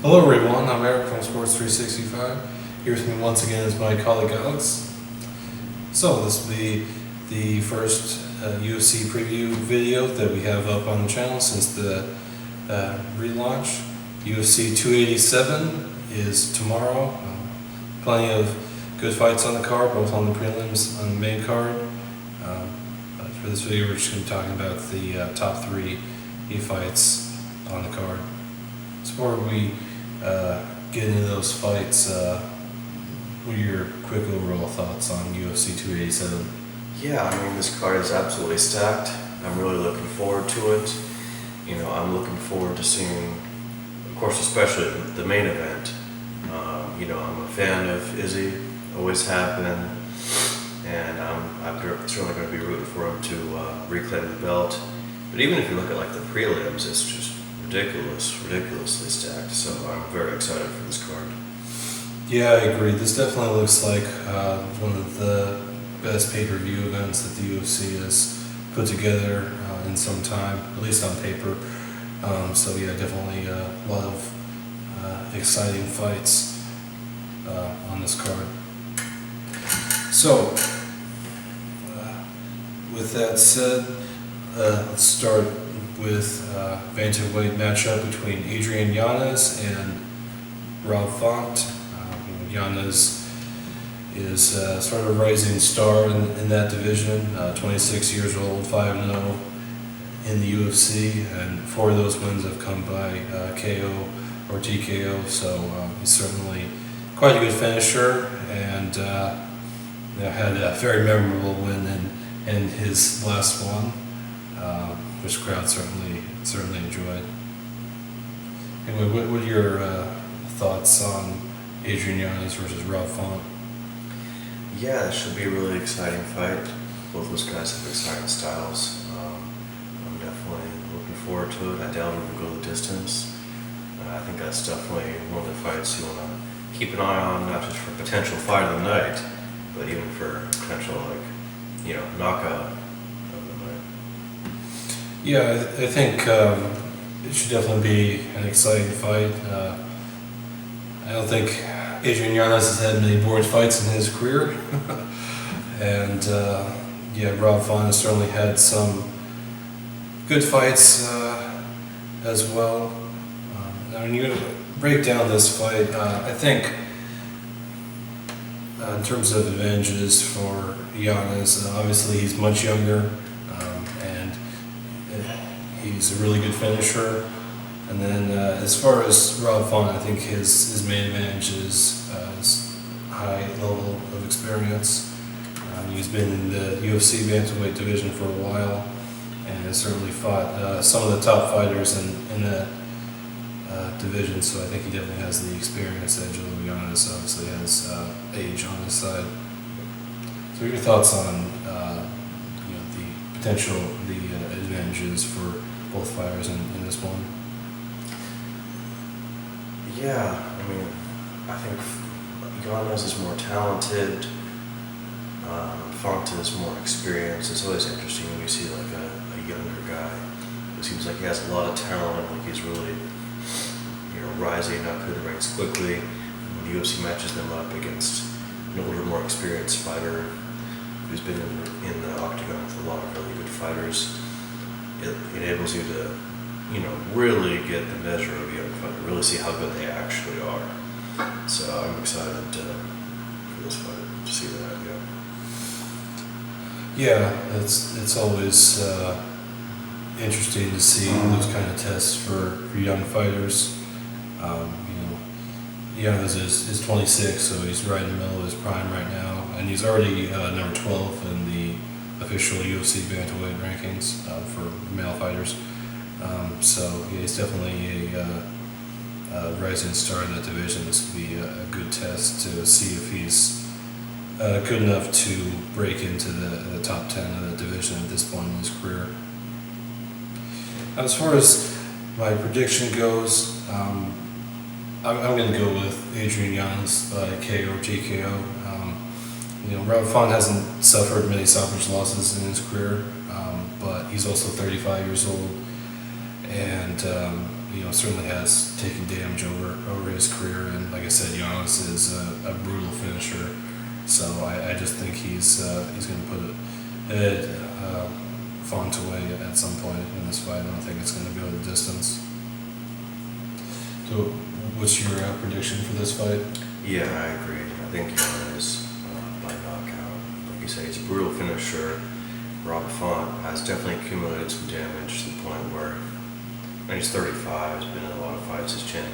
Hello everyone, I'm Eric from Sports 365. Here with me once again is my colleague Alex. So this will be the first UFC preview video that we have up on the channel since the relaunch. UFC 287 is tomorrow. Plenty of good fights on the card, both on the prelims and on the main card. But for this video we're just going to be talking about the top three fights on the card. So before we get into those fights, what are your quick overall thoughts on UFC 287? Yeah, I mean, this card is absolutely stacked. I'm really looking forward to it. I'm looking forward to seeing, of course, especially the main event. I'm a fan of Izzy, always have been, and I'm certainly going to be rooting for him to reclaim the belt. But even if you look at like the prelims, it's just ridiculously stacked. So I'm very excited for this card. Yeah, I agree. This definitely looks like one of the best pay-per-view events that the UFC has put together in some time, at least on paper. So yeah, definitely a lot of exciting fights on this card. So, with that said, let's start with bantamweight matchup between Adrian Yanez and Rob Font. Yanez is sort of a rising star in that division, 26 years old, 5-0 in the UFC, and 4 of those wins have come by KO or TKO, so he's certainly quite a good finisher, and had a very memorable win in his last one, which the crowd certainly enjoyed. Anyway, what are your thoughts on Adrian Yanez versus Rob Font? Yeah, it should be a really exciting fight. Both those guys have exciting styles. I'm definitely looking forward to it. I doubt it will go the distance. I think that's definitely one of the fights you want to keep an eye on, not just for potential fight of the night, but even for potential knockout of the night. Yeah, I think it should definitely be an exciting fight. I don't think Adrian Yanez has had many boring fights in his career, and Rob Font has certainly had some good fights as well. When you break down this fight, I think in terms of advantages for Yanez, obviously he's much younger, and he's a really good finisher. And then as far as Rob Font, I think his main advantage is his high level of experience. He's been in the UFC bantamweight division for a while, and has certainly fought some of the top fighters in that division. So I think he definitely has the experience edge. Although Yanez obviously has age on his side. So what are your thoughts on the potential, the advantages for both fighters in this one? Yeah, I mean, I think Yanez is more talented. Font is more experienced. It's always interesting when you see like a younger guy. It seems like he has a lot of talent, like he's really rising up through the ranks quickly. And when the UFC matches them up against an older, more experienced fighter who's been in the octagon with a lot of really good fighters, it enables you to really get the measure of a young fighter, really see how good they actually are. So I'm excited for this fight to see that. Yeah, it's always interesting to see those kind of tests for young fighters. Yanez is 26, so he's right in the middle of his prime right now, and he's already number 12 in the official UFC bantamweight rankings for male fighters. So yeah, he's definitely a rising star in that division. This would be a good test to see if he's good enough to break into the top 10 of the division at this point in his career. As far as my prediction goes, I'm going to go with Adrian Yanez by KO or TKO. Rob Font hasn't suffered many stoppage losses in his career, but he's also 35 years old, and certainly has taken damage over his career, and like I said, Giannis is a brutal finisher. So I just think he's going to put Font away at some point in this fight. I don't think it's going to go the distance. So, what's your prediction for this fight? Yeah, I agree. I think Giannis by knockout. Like you say, he's a brutal finisher. Rob Font has definitely accumulated some damage to the point where, and he's 35, he's been in a lot of fights. His chin,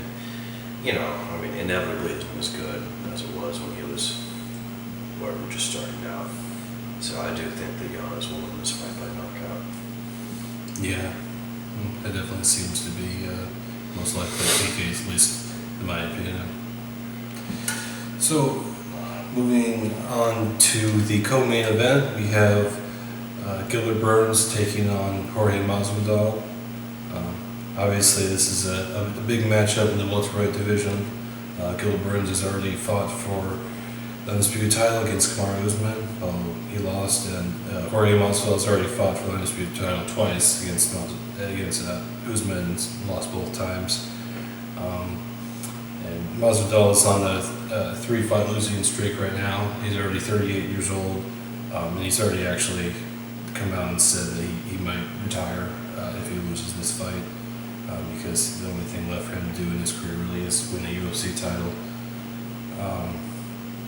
inevitably isn't as good as it was when he was, just starting out. So I do think that Giannis will win this fight by knockout. Yeah, that definitely seems to be most likely the case, at least in my opinion. So, moving on to the co-main event, we have Gilbert Burns taking on Jorge Masvidal. Obviously, this is a big matchup in the welterweight division. Gilbert Burns has already fought for the undisputed title against Kamaru Usman. He lost, and Jorge Masvidal has already fought for the undisputed title twice against Usman and lost both times. And Masvidal is on a 3-fight losing streak right now. He's already 38 years old, and he's already actually come out and said that he might retire if he loses this fight, because the only thing left for him to do in his career really is win a UFC title.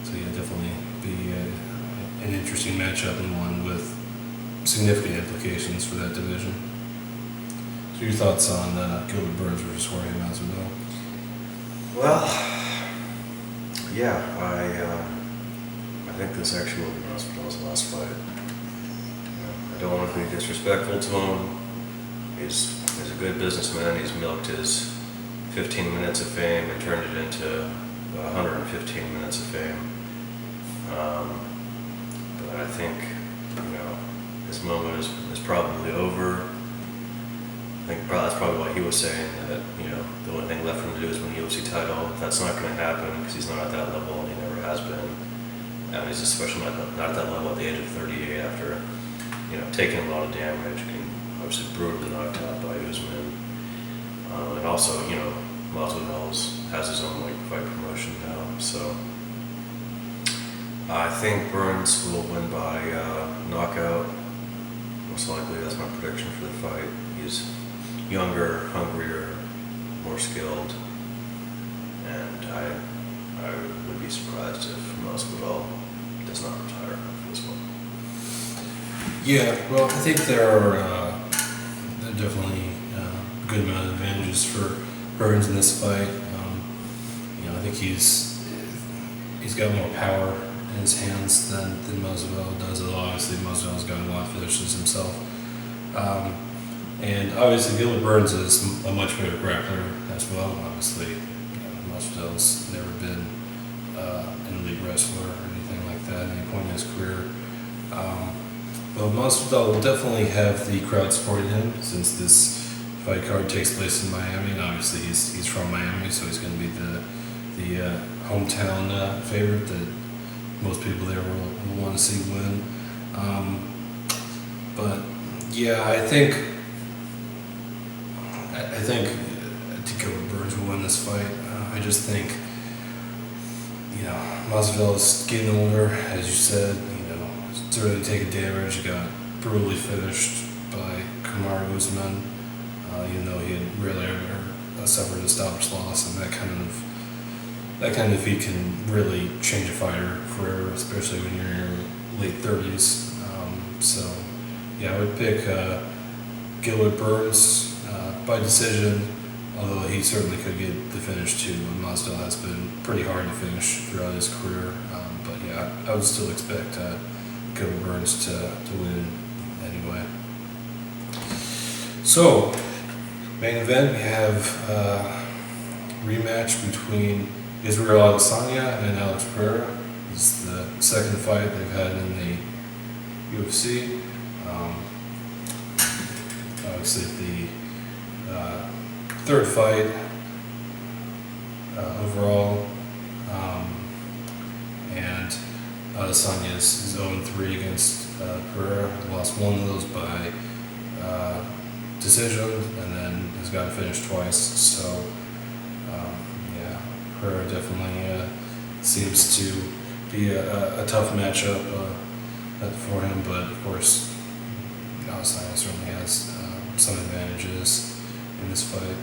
So yeah, definitely be an interesting matchup and one with significant implications for that division. So your thoughts on Gilbert Burns versus Jorge Masvidal? Well, yeah, I think this actually will be Masvidal's last fight. I don't want to be disrespectful to him. He's a good businessman. He's milked his 15 minutes of fame and turned it into 115 minutes of fame. But I think, his moment is probably over. I think that's probably why he was saying that, the only thing left for him to do is win the UFC title. That's not going to happen because he's not at that level and he never has been. And he's especially not at that level at the age of 38 after, taking a lot of damage, getting obviously brutally knocked out by Usman. And also, Masvidal has his own fight promotion now. So I think Burns will win by knockout. Most likely, that's my prediction for the fight. He's younger, hungrier, more skilled, and I would be surprised if Masvidal does not retire after this one. Yeah, well, I think there are definitely a good amount of advantages for Burns in this fight. I think he's got more power in his hands than Masvidal does. Although obviously Masvidal's got a lot of finishes himself. And obviously Gilbert Burns is a much better grappler as well. Obviously, Masvidal's never been an elite wrestler or anything like that at any point in his career. But Masvidal will definitely have the crowd supporting him since this fight card takes place in Miami, and obviously he's from Miami, so he's going to be the hometown favorite that most people there will want to see win. But yeah, I think Gilbert Burns will win this fight. I just think, Masvidal is getting older, as you said. He's really taking damage. He got brutally finished by Kamaru Usman, even though he had rarely ever suffered a stoppage loss, and that kind of defeat can really change a fighter forever, especially when you're in your late 30s. So yeah, I would pick Gilbert Burns by decision, although he certainly could get the finish too. Masvidal has been pretty hard to finish throughout his career, but yeah, I would still expect Gilbert Burns to win anyway. So, main event, we have rematch between Israel Adesanya and Alex Pereira. This is the second fight they've had in the UFC. Obviously, the third fight overall, and Adesanya is 0-3 against Pereira. Lost one of those by decision, and then has gotten finished twice. So, yeah, Pereira definitely seems to be a tough matchup for him, but of course, Adesanya certainly has some advantages in this fight.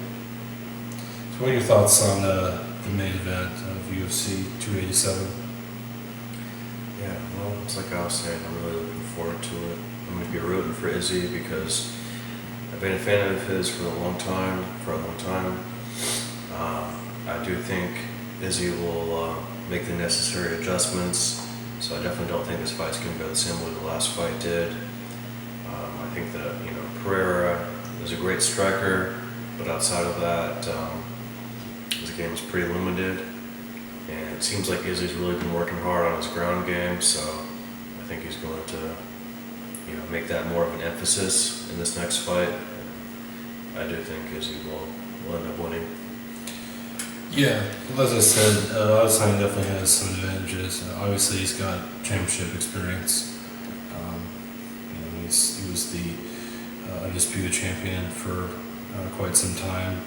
So what are your thoughts on the main event of UFC 287? Yeah, well, it's like I was saying, I'm really looking forward to it. I'm going to be rooting for Izzy because I've been a fan of his for a long time. I do think Izzy will make the necessary adjustments, so I definitely don't think this fight's going to go the same way the last fight did. I think that, Pereira is a great striker, but outside of that, his game is pretty limited. And it seems like Izzy's really been working hard on his ground game, so I think he's going to, make that more of an emphasis in this next fight. I do think Izzy will end up winning. Yeah, well, as I said, Adesanya definitely has some advantages. Obviously, he's got championship experience. He was the undisputed champion for quite some time.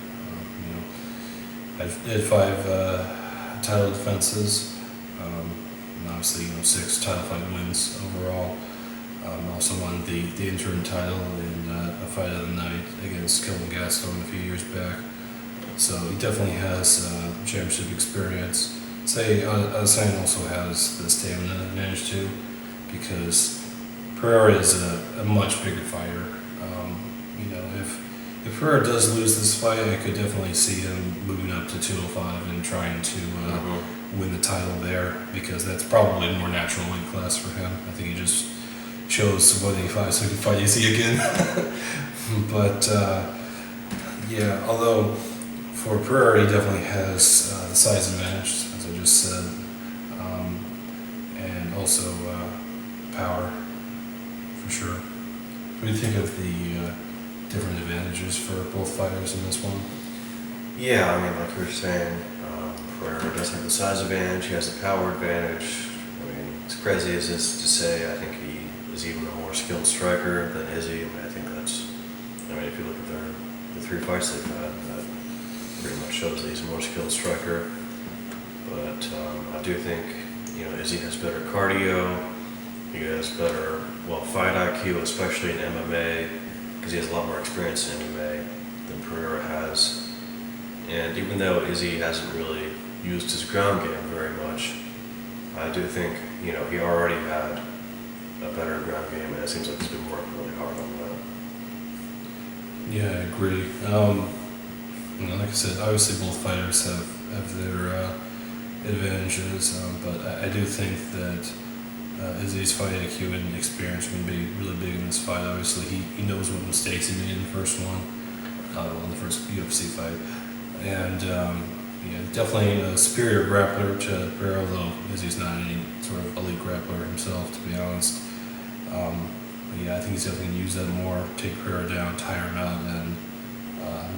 Had 5 title defenses, and obviously 6 title fight wins overall. Also won the interim title in a fight of the night against Kelvin Gastelum a few years back. So he definitely has championship experience. Say Adesanya also has the stamina advantage too, because Pereira is a much bigger fighter. If Pereira does lose this fight, I could definitely see him moving up to 205 and trying to win the title there, because that's probably a more natural weight class for him. I think he just chose 185 so he can fight Izzy again. But yeah, although for Pereira, he definitely has the size advantage, as I just said, and also power, for sure. What do you think of the different advantages for both fighters in this one? Yeah, like you were saying, Pereira does have the size advantage, he has the power advantage. As crazy as this is to say, I think he is even a more skilled striker than Izzy. I think that's, if you look at the 3 fights they've had, that pretty much shows that he's a more skilled striker. But I do think, Izzy has better cardio, he has better, fight IQ, especially in MMA, because he has a lot more experience in MMA than Pereira has. And even though Izzy hasn't really used his ground game very much, I do think, he already had a better ground game, and it seems like he's been working really hard on that. Yeah, I agree. Like I said, obviously both fighters have their advantages, but I do think that Izzy's fight IQ and experience are going to be really big in this fight. Obviously, he knows what mistakes he made in the first one, in the first UFC fight, and definitely a superior grappler to Pereira, though Izzy's not any sort of elite grappler himself, to be honest. But yeah, I think he's definitely going to use that more, take Pereira down, tire him out, and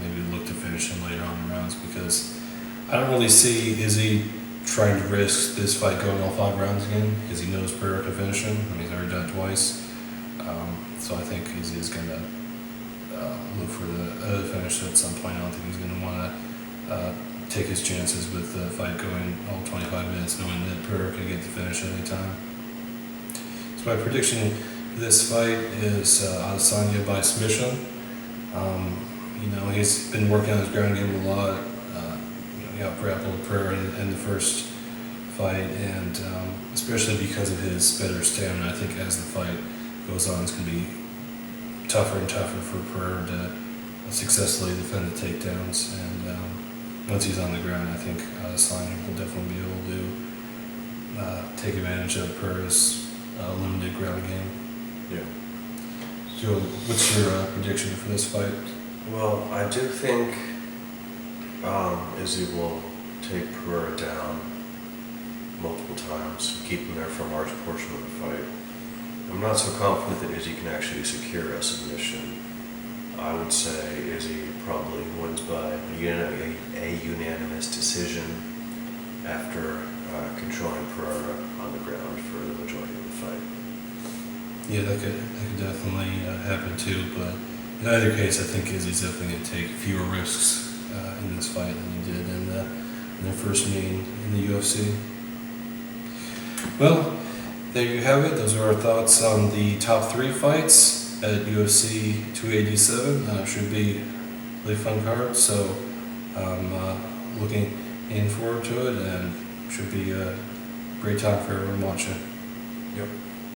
maybe look to finish him later on in the rounds, because I don't really see Izzy trying to risk this fight going all 5 rounds again, because he knows Pereira can finish him. He's already done it twice. So I think Izzy is going to look for the finish at some point. I don't think he's going to want to take his chances with the fight going all 25 minutes, knowing that Pereira can get the finish at any time. So my prediction for this fight is Adesanya by submission. He's been working on his ground game a lot. He out-grappled Pereira in the first fight, and especially because of his better stamina, I think as the fight goes on, it's going to be tougher and tougher for Pereira to successfully defend the takedowns. And once he's on the ground, I think Adesanya will definitely be able to take advantage of Pereira's limited ground game. Yeah. So, what's your prediction for this fight? Well, I do think Izzy will take Pereira down multiple times and keep him there for a large portion of the fight. I'm not so confident that Izzy can actually secure a submission. I would say Izzy probably wins by a unanimous decision after controlling Pereira on the ground for the majority of the fight. Yeah, that could definitely happen too, but In either case, I think Izzy's definitely going to take fewer risks in this fight than he did in their first meeting in the UFC. Well, there you have it. Those are our thoughts on the top 3 fights at UFC 287. Should be a really fun card, so I'm looking in forward to it, and should be a great time for everyone watching. Yep.